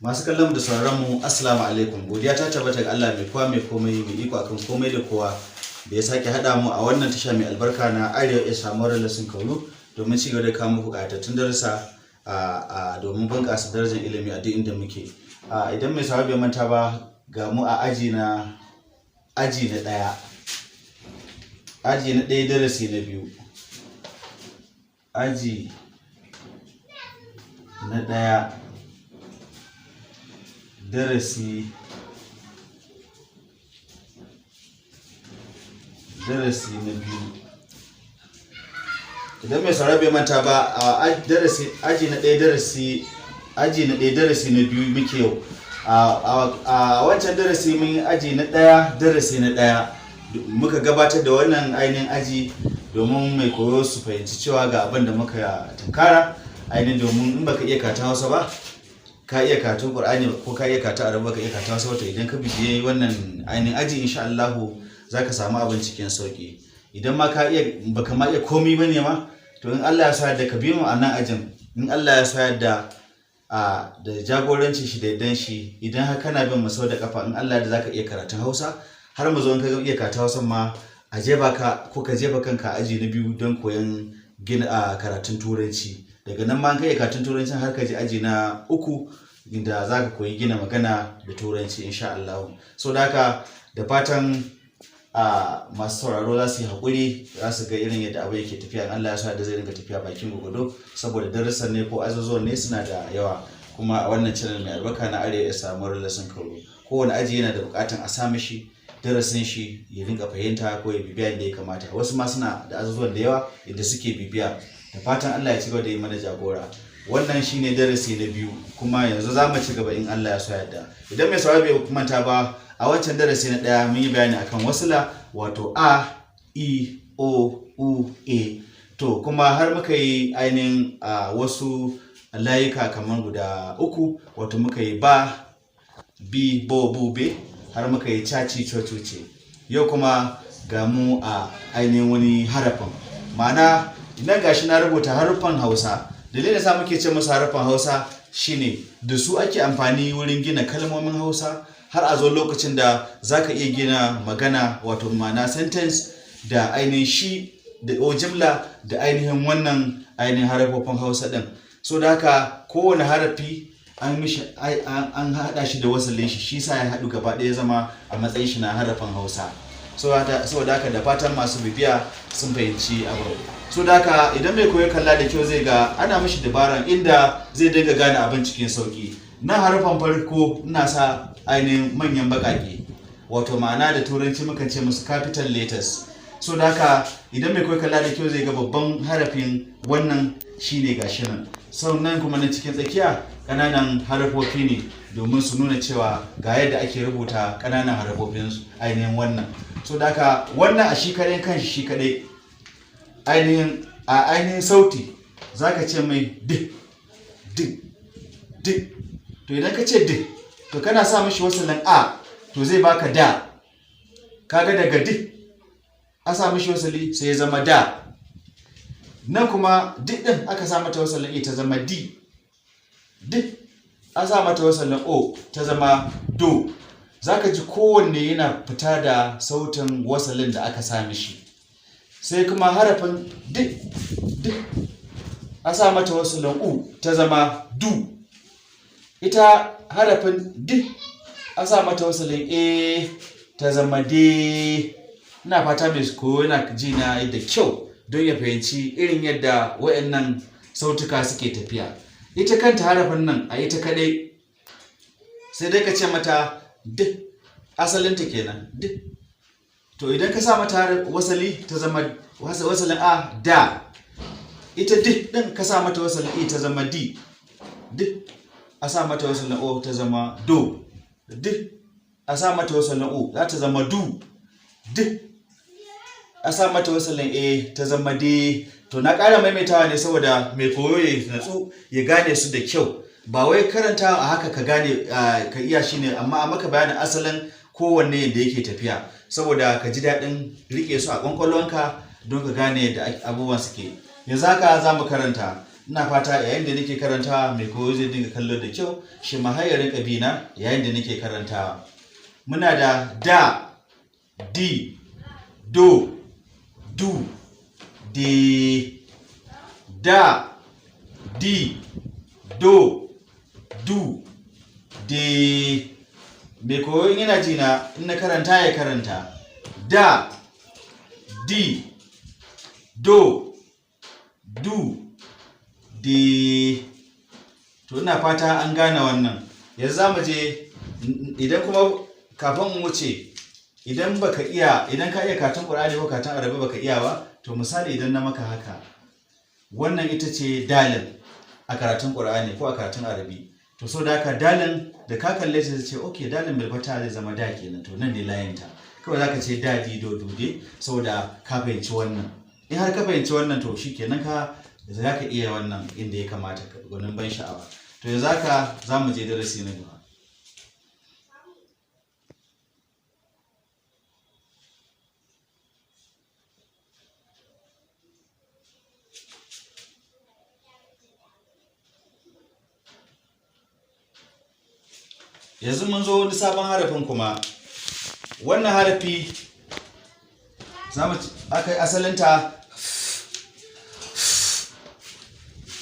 Masu kallon da sauraron mu assalamu alaikum. Godiya ta tabbata ga Allah mai kowa mai komai mai iko akan komai da kowa da ya sake hada mu a wannan tasha mai albarka na Arewa ya samu lesson Kaulu domin ci gaba da kawo muku ƙayatattun darussa domin bunƙasa darajar ilimi a duk inda muke. Idan mai sauraro bai manta ba, ga mu a aji na ɗaya. Aji na ɗaya darasi na biyu. Aji na ɗaya darasi na biyu. Idan mai sauraro bai manta ba, aji na ɗaya darasi na biyu muke yau. A wancan darasi mun yi aji na ɗaya darasi na ɗaya. Muka gabatar da wannan ainihin aji domin mai koyo su fahimci cewa ga abin da muka tunkara, ainihin domin in baka iya karatun Hausa ba, ka iya karatun Qur'ani ko ka iya karatun Arabi, baka iya karatun Hausa, to idan ka bibiye wannan ainihin aji insha Allah zaka samu abin cikin sauki. Idan ma baka ma iya komai bane ma, to in Allah ya sa da ka bi mu a nan ajin, in Allah ya sa da jagorancin shi da dan shi, idan har kana bin mu sau da kafa, in Allah da zaka iya karatun Hausa, har mu zo in ka iya karatun Hausa ma a jefa ka ko ka jefa kanka aji na biyu don koyon karatun Turanci. Daga nan ma in ka iya karatun Turancin har ka je aji na uku inda zaka koyi gina magana da Turanci insha Allah. So da haka da fatan masu sauraro za su yi haƙuri, za su ga irin yadda abu yake tafiya. In Allah ya sa da zai rinka tafiya bakin gwagwado, saboda darussan ne ko azuzuwan ne suna da yawa, kuma a wannan channel mai albarka na Arewa ya samu lesson Kaulu. Kowane aji yana da buƙatan a sa mishi darasin shi ya rinka fahimta ko ya bibiya da ya kamata. Wasu ma suna da azuzuwan da yawa inda suke bibiya. Da fatan Allah ya ci gaba da yi mana jagora. Wannan shine darasi na biyu, kuma yanzu za mu ci gaba in Allah ya so yadda. Idan mai sauraro bai manta ba, a wancan darasi na ɗaya mun yi bayani akan wasila, wato a, i, o, u, e. To kuma har muka yi ainihin wasu layuka kamar guda uku, wato muka yi ba, bi, bo, bu, be, har muka yi caci, cocuce. Yau kuma ga mu a ainihin wani harafin. Ma'ana idan gashi na rubuta haruffan Hausa. Dalilin da sa muke ce musu haruffan Hausa shine da su ake amfani wurin gina kalmomin Hausa, har a zo lokacin da zaka iya gina magana, wato ma'ana sentence, da ainihin shi da jimla da ainihin wannan ainihin harafofin Hausa din. So da haka kowane harafi an haɗa shi da wasalin shi, shi sa ya haɗu gaba ɗaya zama a matsayin shi na harafin Hausa. Saboda haka da fatan masu bibiya sun fahimci abu. So da haka idan mai koyo kalla da kyau zai ga ana mishi dabaran inda zai dinga gane abin cikin sauki. Nan harafan farko ina sa ainihin manyan baƙaƙe, wato ma'ana da turanci mukan ce musu capital letters. So da haka idan mai koyo kalla da kyau zai ga babban harafin wannan shine gashi nan. Sannan kuma na cikin tsakiya ƙananan harafofi ne, domin su nuna cewa ga yadda ake rubuta ƙananan harafofin ainihin wannan. So da haka wannan a shi kaɗai kanshi shi kaɗai ainihin sauti zaka ce mai d. To idan ka ce d, to kana sa mishi wasalin a, to zai baka da. Kaga daga d a sa mishi wasali sai ya zama da. Nan kuma d din aka sa mata wasalin e ta zama d. A sa mata wasalin o ta zama do. Zaka ji kowanne yana fita da sautin wasalin da aka sa mishi. Sai kuma harafin d a sa mata wasalin u ta zama du. Ita harafin d a sa mata wasalin e ta zama de. Ina fata mai koyo yana ji na da kyau don ya fahimci irin yadda waɗannan sautuka suke tafiya. Ita kanta harafin nan a ita kadai sai dai ka ce mata d, asalinta kenan d. To idan ka sa mata wasali ta zama wasalin a, da. Ita d din ka sa mata wasalin e ta zama d. A sa mata wasalin o ta zama do. A sa mata wasalin o za ta zama du. A sa mata wasalin e ta zama de. To na ƙara maimaitawa ne saboda mai koyo ya natsu ya gane su da kyau. Ba wai karanta a haka ka gane ka iya shi ne, amma a maka bayanin asalin kowanne yadda yake tafiya, saboda ka ji daɗin riƙe su a ƙwaƙwalwanka don ka gane yadda abubuwan suke. Yanzu haka za mu karanta ina fata yayin da nake karantawa mai koyo zai dinga kallo da kyau shi ma har ya rinka bi na yayin da nake karantawa. Muna da, di, do, du, de. Da, di, do, du, de. Mai koyo in yana jina in na karanta ya karanta da, di, do, du, de. To ina fata an gane wannan. Yanzu za mu je, idan kuma kafin mu wuce, idan ka iya karatun Qur'ani ko karatun Arabi baka iya ba, to misali idan na maka haka, wannan ita ce dalil a karatun Qur'ani ko a karatun Arabi. To so da haka dalin da ka kalle ta ce okay dalin bil fata zai zama da kenan, to nan ne layinta. Kawai zaka ce da, di, do, du, de saboda ka fahimci wannan. In har ka fahimci wannan to shikenan za ka iya wannan inda ya kamata, gwanin ban sha'awa. To yanzu haka za mu je darasi na gaba. Yanzu mun zo wani sabon harafin kuma. Wannan harafi aka asalinta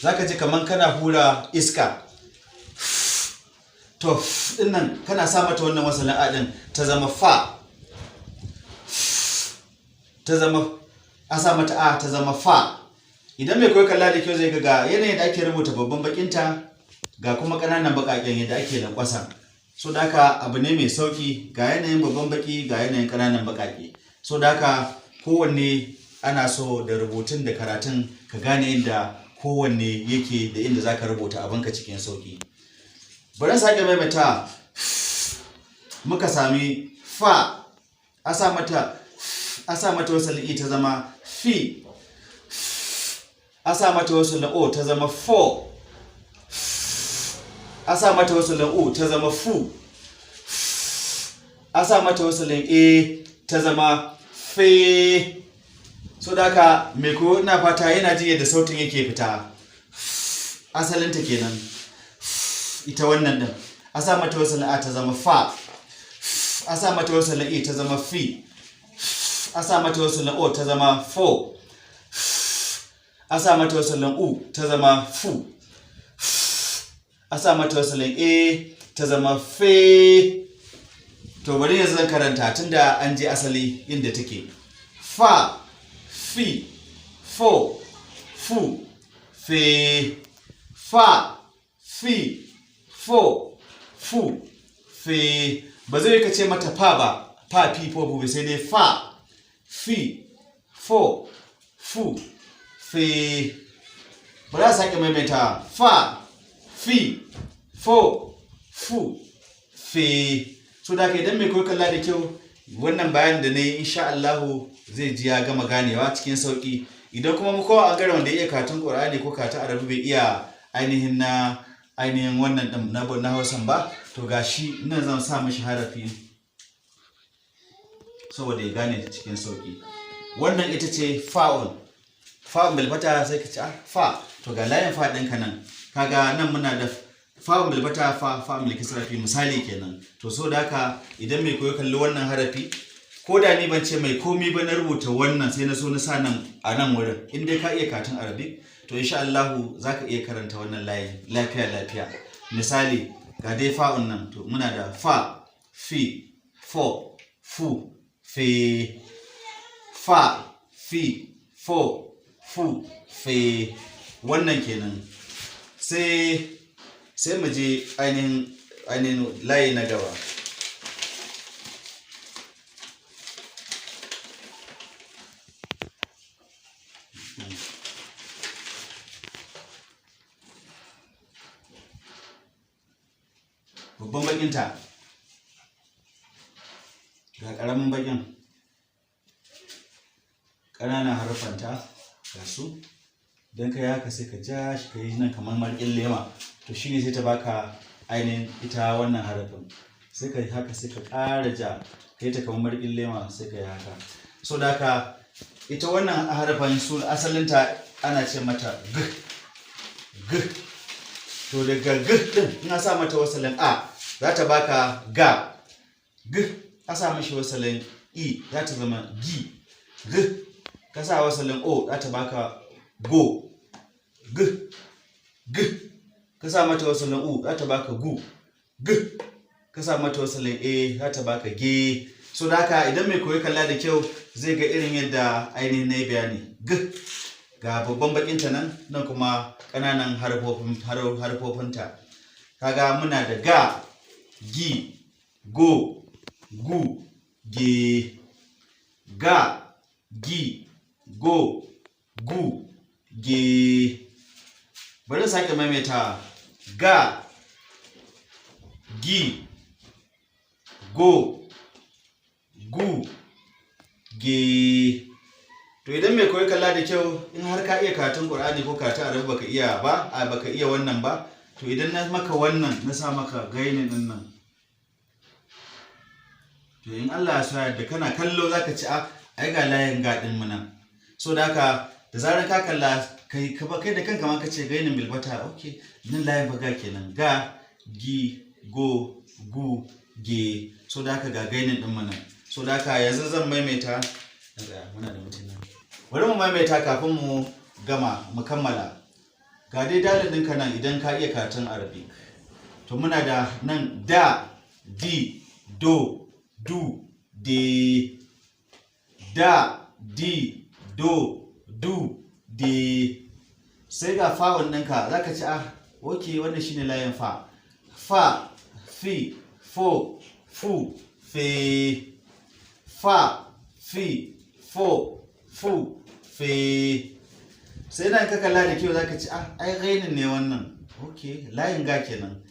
zaka ji kaman kana hura iska. To dinnan kana sa mata wannan wasalin a din ta zama fa. Ta zama a sa mata a ta zama fa. Idan mai koyi kalla da kyau zai ga yanayin da ake rubuta babban bakinta ga kuma ƙananan baƙaƙen yadda ake lankwasa. So da haka abu ne mai sauki, ga yanayin babban baki ga yanayin ƙananan baƙaƙe. So da haka kowanne ana so da rubutun da karatun ka gane inda kowanne yake da inda zaka rubuta abinka cikin sauki. Bari sake maimaita. Muka sami fa, a sa mata wasali ta zama fi, a sa mata wasalin o ta zama fo, a sa mata wasalin u ta zama fu, a sa mata wasalin e ta zama fe. So da haka mai koyo ina fata yana ji yadda sautin yake fita. Asalinta kenan ita wannan din. A sa mata wasalin a ta zama fa, a sa mata wasalin e ta zama fi, a sa mata wasalin o ta zama fo, a sa mata wasalin u ta zama fu, a sa mata wasalin e ta zama fe. To bari yanzu zan karanta tunda an je asali inda take. Fa, fi, fo, fu, fe. Fa, fi, fo, fu, fe. Ba zai ka ce mata fa ba, fa, fi, fo, fu, sai dai fa, fi, fo, fu, fe. Ba za a sake maimaita. Fa, fi, fo, fu, fe. So da idan mai koyi kalla da kyau wannan bayan da na yi insha Allahu zai ji ya gama ganewa cikin sauki. Idan kuma mu kowa a gara wanda ya iya karatun Qur'ani ko karatun Arabi bai iya ainihin wannan din na Hausan ba, to gashi nan zan sa mishi harafi saboda ya gane cikin sauki. Wannan ita ce fa'un. Fa'un bil fata sai ka ce fa. To ga layin fa ɗinka nan. Kaga nan muna da fa'un bil fata fa'un bil kasra fi misali kenan. To so da haka idan mai koyo kalli wannan harafi, ko da ni ban ce mai komi ba na rubuta wannan sai na so na sa nan a nan wurin. In dai ka iya karatun Arabic to insha Allahu zaka iya karanta wannan layin lafiya. Misali ga dai fa'un nan, to muna da fa, fi, fo, fu, fe. Fa, fi, fo, fu, fe. Wannan kenan. Sai mu je ainihin layi na gaba. Babban bakinta ga ƙaramin bakin, ƙananan harfanta ga su. Don ka yi haka sai ka ja shi ka yi nan kamar marƙin lema, to shine sai ta baka ainihin ita wannan harafin. Sai ka yi haka sai ka ƙara ja ka yi ta kamar marƙin lema sai ka yi haka. So da haka ita wannan harafin su asalinta ana ce mata g. g. To daga g din in a sa mata wasalin a za ta baka ga. G a sa mishi wasalin i za ta zama gi. G ka sa wasalin o za ta baka go. G g ka sa mata wasalin u za ta baka gu. G ka sa mata wasalin a za ta baka ge. So da haka idan mai koyi kalla da kyau zai ga irin yadda ainihin na yi bayani. G ga babban bakinta nan kuma ƙananan harfofinta. Kaga muna da ga, gi, go, gu, ge. Ga, gi, go, gu, ge. Bari sake maimaita. Ga, gi, go, gu, ge. To idan mai koyi kalla da kyau in har ka iya karatun Qur'ani ko karatun Arabi baka iya wannan ba, to idan na maka wannan na sa maka gainin din nan, to in Allah ya so yadda kana kallo zaka ci ai ga layin gadin mu nan. So da haka da zarar ka kalla kai da kanka ma kace gainin bilbata, okay nan layin baga kenan. Ga, gi, go, gu, ge. So da haka ga gainin din mu nan. So da haka yanzu zan maimaita. Muna da mutum nan. Bari mu maimaita kafin mu kammala. Ga dai dalilin ɗinka nan idan ka iya karatun Arabic. To muna da nan da, di, do, du, de. Da, di, do, du, de. Sai ga fa'un ɗinka za ka ci ok wannan shine layin fa. Fa, fi, fo, fu, fe. Fa, fi, fo, fu, fe. Sai nan ka kalla da kyau zaka ci ai gainin ne wannan. Okay, layin ga kenan.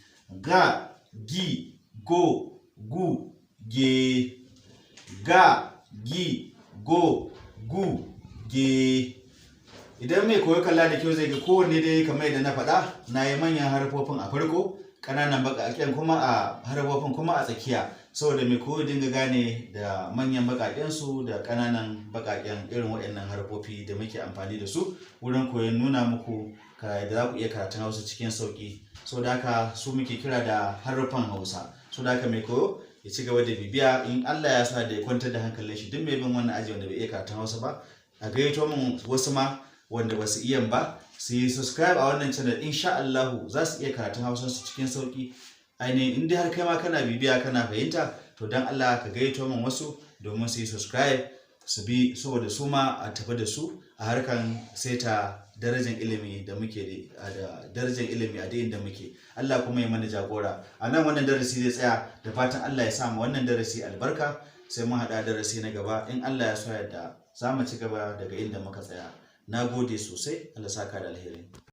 Ga, gi, go, gu, ge. Ga, gi, go, gu, ge. Idan mai koyo kalla da kyau zai ga kowanne dai kamar yadda na faɗa, na yi manyan harfofin a farko, ƙananan baƙaƙen kuma a harfofin kuma a tsakiya. Saboda mai koyo dinga gane da manyan baƙaƙen su da ƙananan baƙaƙen irin waɗannan harfofi da muke amfani da su wurin koyon nuna muku da za ku iya karatun Hausa cikin sauƙi. Saboda haka su muke kira da harufan Hausa. Saboda haka mai koyo ya ci gaba da bibiya in Allah ya sa da ya kwantar da hankalin shi duk mai bin wannan aji wanda bai iya karatun Hausa ba, a gayyato min wasu ma wanda ba su iya ba su yi subscribe a wannan channel, insha Allahu za su iya karatun Hausa su cikin sauƙi. Ainihin in dai har kai ma kana bibiya kana fahimta, to dan Allah ka gayyato min wasu domin su yi subscribe su bi, saboda su ma a tafi da su a harkan seta darajar ilimi da muke da darajar ilimi a inda muke. Allah kuma ya mana jagora. A nan wannan darasi zai tsaya da fatan Allah ya sa mu wannan darasi albarka. Sai mun haɗa darasi na gaba in Allah ya so yadda za mu ci gaba daga inda muka tsaya. Na gode sosai. Allah saka da alheri.